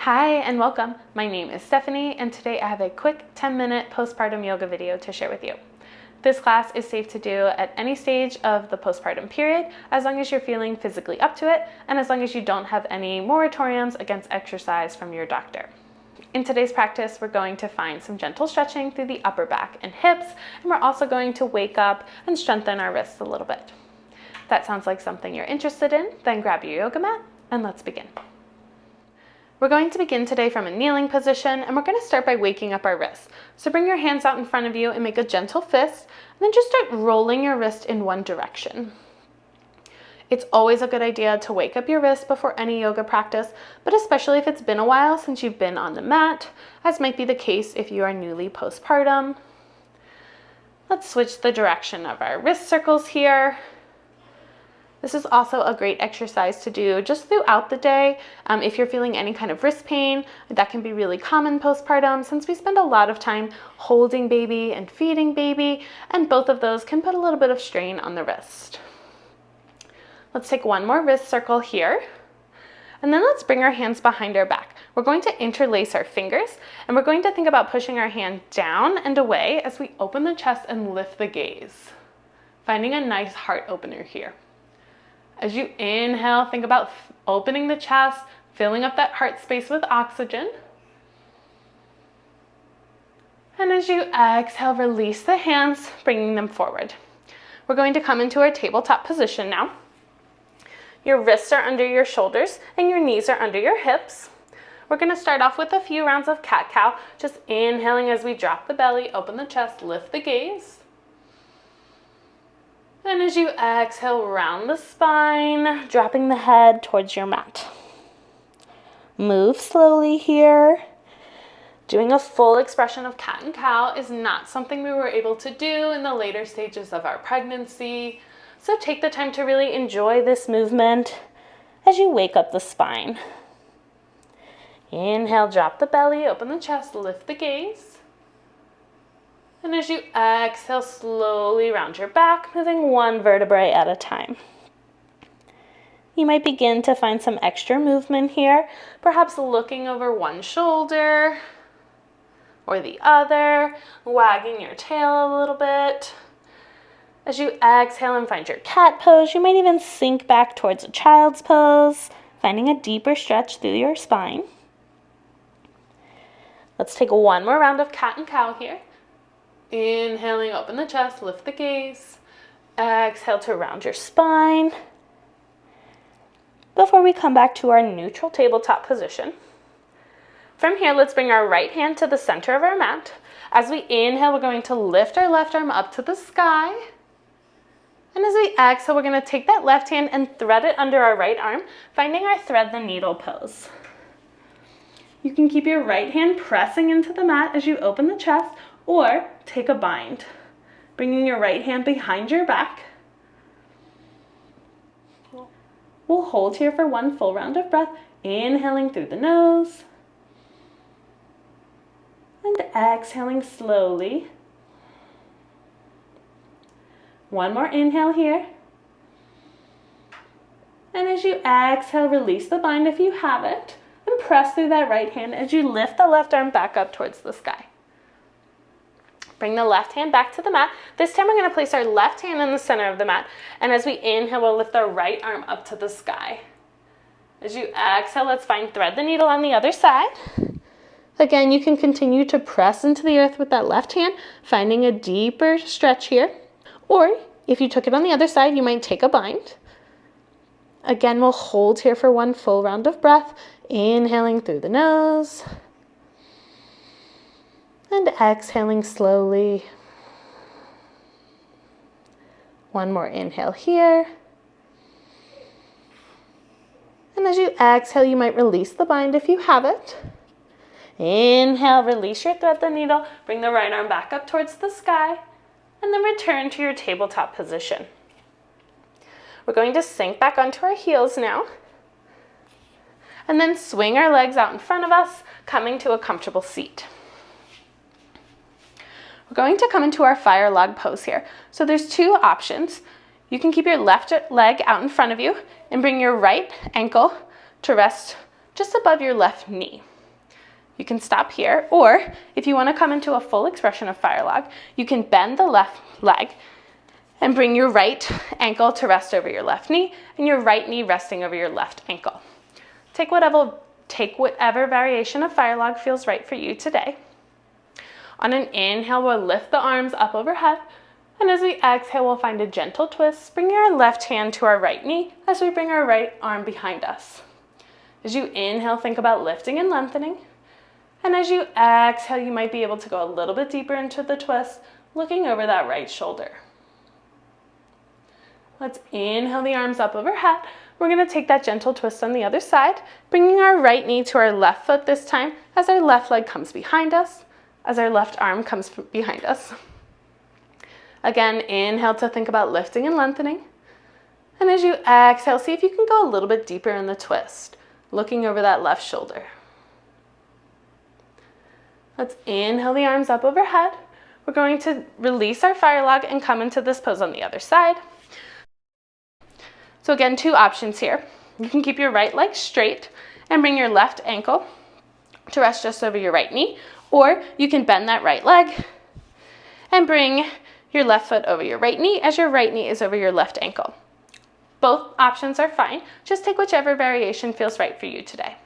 Hi and welcome. My name is Stephanie and today I have a quick 10-minute postpartum yoga video to share with you. This class is safe to do at any stage of the postpartum period as long as you're feeling physically up to it and as long as you don't have any moratoriums against exercise from your doctor. In today's practice, we're going to find some gentle stretching through the upper back and hips, and we're also going to wake up and strengthen our wrists a little bit. If that sounds like something you're interested in, then grab your yoga mat and let's begin. We're going to begin today from a kneeling position, and we're going to start by waking up our wrists. So bring your hands out in front of you and make a gentle fist, and then just start rolling your wrist in one direction. It's always a good idea to wake up your wrist before any yoga practice, but especially if it's been a while since you've been on the mat, as might be the case if you are newly postpartum. Let's switch the direction of our wrist circles here. This is also a great exercise to do just throughout the day. If you're feeling any kind of wrist pain, that can be really common postpartum since we spend a lot of time holding baby and feeding baby, and both of those can put a little bit of strain on the wrist. Let's take one more wrist circle here, and then let's bring our hands behind our back. We're going to interlace our fingers, and we're going to think about pushing our hand down and away as we open the chest and lift the gaze, finding a nice heart opener here. As you inhale, think about opening the chest, filling up that heart space with oxygen. And as you exhale, release the hands, bringing them forward. We're going to come into our tabletop position now. Your wrists are under your shoulders and your knees are under your hips. We're going to start off with a few rounds of cat-cow, just inhaling as we drop the belly, open the chest, lift the gaze. And as you exhale, round the spine, dropping the head towards your mat. Move slowly here. Doing a full expression of cat and cow is not something we were able to do in the later stages of our pregnancy. So take the time to really enjoy this movement as you wake up the spine. Inhale, drop the belly, open the chest, lift the gaze. And as you exhale, slowly round your back, moving one vertebrae at a time. You might begin to find some extra movement here, perhaps looking over one shoulder or the other, wagging your tail a little bit. As you exhale and find your cat pose, you might even sink back towards a child's pose, finding a deeper stretch through your spine. Let's take one more round of cat and cow here. Inhaling, open the chest, lift the gaze. Exhale to round your spine. Before we come back to our neutral tabletop position. From here, let's bring our right hand to the center of our mat. As we inhale, we're going to lift our left arm up to the sky. And as we exhale, we're going to take that left hand and thread it under our right arm, finding our thread the needle pose. You can keep your right hand pressing into the mat as you open the chest, or take a bind, bringing your right hand behind your back. We'll hold here for one full round of breath, inhaling through the nose, and exhaling slowly. One more inhale here. And as you exhale, release the bind if you have it, and press through that right hand as you lift the left arm back up towards the sky. Bring the left hand back to the mat. This time we're going to place our left hand in the center of the mat. And as we inhale, we'll lift our right arm up to the sky. As you exhale, let's find thread the needle on the other side. Again, you can continue to press into the earth with that left hand, finding a deeper stretch here. Or if you took it on the other side, you might take a bind. Again, we'll hold here for one full round of breath, inhaling through the nose. And exhaling slowly. One more inhale here. And as you exhale, you might release the bind if you have it. Inhale, release your thread the needle, bring the right arm back up towards the sky, and then return to your tabletop position. We're going to sink back onto our heels now, and then swing our legs out in front of us, coming to a comfortable seat. We're going to come into our fire log pose here. So there's two options. You can keep your left leg out in front of you and bring your right ankle to rest just above your left knee. You can stop here, or if you want to come into a full expression of fire log, you can bend the left leg and bring your right ankle to rest over your left knee and your right knee resting over your left ankle. Take whatever variation of fire log feels right for you today. On an inhale, we'll lift the arms up overhead, and as we exhale, we'll find a gentle twist, bringing our left hand to our right knee as we bring our right arm behind us. As you inhale, think about lifting and lengthening, and as you exhale, you might be able to go a little bit deeper into the twist, looking over that right shoulder. Let's inhale the arms up overhead. We're going to take that gentle twist on the other side, bringing our right knee to our left foot this time as our left leg comes behind us, as our left arm comes behind us. Again, inhale to think about lifting and lengthening. And as you exhale, see if you can go a little bit deeper in the twist, looking over that left shoulder. Let's inhale the arms up overhead. We're going to release our fire log and come into this pose on the other side. So again, two options here. You can keep your right leg straight and bring your left ankle to rest just over your right knee, or you can bend that right leg and bring your left foot over your right knee as your right knee is over your left ankle. Both options are fine. Just take whichever variation feels right for you today.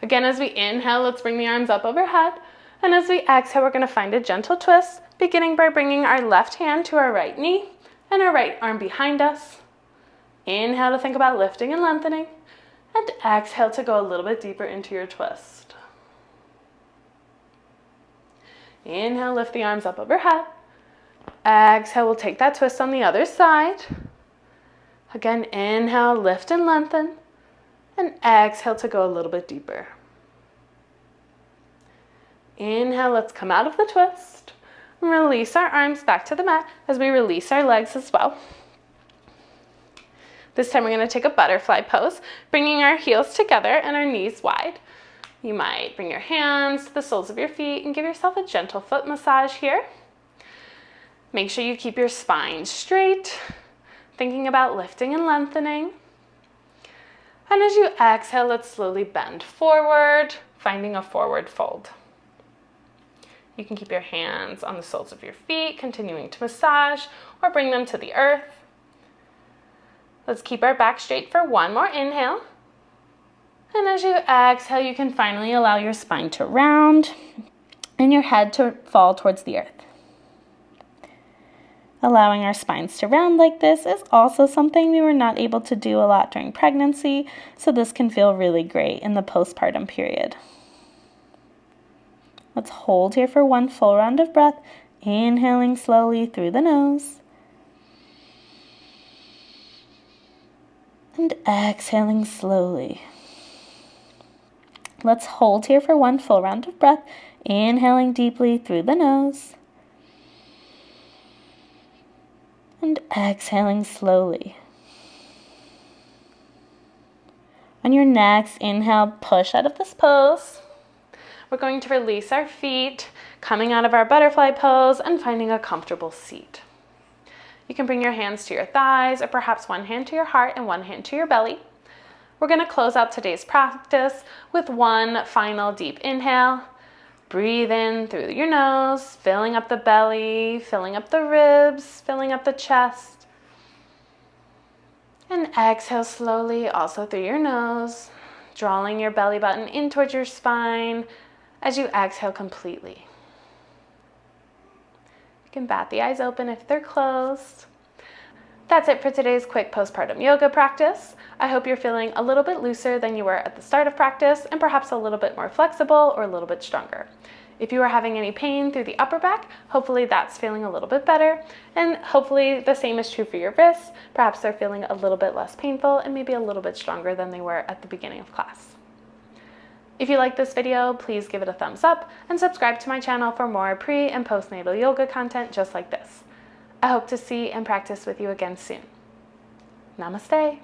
Again, as we inhale, let's bring the arms up overhead. And as we exhale, we're going to find a gentle twist, beginning by bringing our left hand to our right knee and our right arm behind us. Inhale to think about lifting and lengthening, and exhale to go a little bit deeper into your twist. Inhale, lift the arms up overhead. Exhale, we'll take that twist on the other side. Again, inhale, lift and lengthen, and exhale to go a little bit deeper. Inhale, let's come out of the twist. Release our arms back to the mat as we release our legs as well. This time we're going to take a butterfly pose, bringing our heels together and our knees wide. You might bring your hands to the soles of your feet and give yourself a gentle foot massage here. Make sure you keep your spine straight, thinking about lifting and lengthening. And as you exhale, let's slowly bend forward, finding a forward fold. You can keep your hands on the soles of your feet, continuing to massage or bring them to the earth. Let's keep our back straight for one more inhale. And as you exhale, you can finally allow your spine to round and your head to fall towards the earth. Allowing our spines to round like this is also something we were not able to do a lot during pregnancy, so this can feel really great in the postpartum period. Let's hold here for one full round of breath, inhaling slowly through the nose. And exhaling slowly. Let's hold here for one full round of breath, inhaling deeply through the nose. And exhaling slowly. On your next inhale, push out of this pose. We're going to release our feet, coming out of our butterfly pose and finding a comfortable seat. You can bring your hands to your thighs, or perhaps one hand to your heart and one hand to your belly. We're going to close out today's practice with one final deep inhale. Breathe in through your nose, filling up the belly, filling up the ribs, filling up the chest. And exhale slowly, also through your nose, drawing your belly button in towards your spine as you exhale completely. You can bat the eyes open if they're closed. That's it for today's quick postpartum yoga practice. I hope you're feeling a little bit looser than you were at the start of practice and perhaps a little bit more flexible or a little bit stronger. If you are having any pain through the upper back, hopefully that's feeling a little bit better, and hopefully the same is true for your wrists. Perhaps they're feeling a little bit less painful and maybe a little bit stronger than they were at the beginning of class. If you like this video, please give it a thumbs up and subscribe to my channel for more pre- and postnatal yoga content just like this. I hope to see and practice with you again soon. Namaste.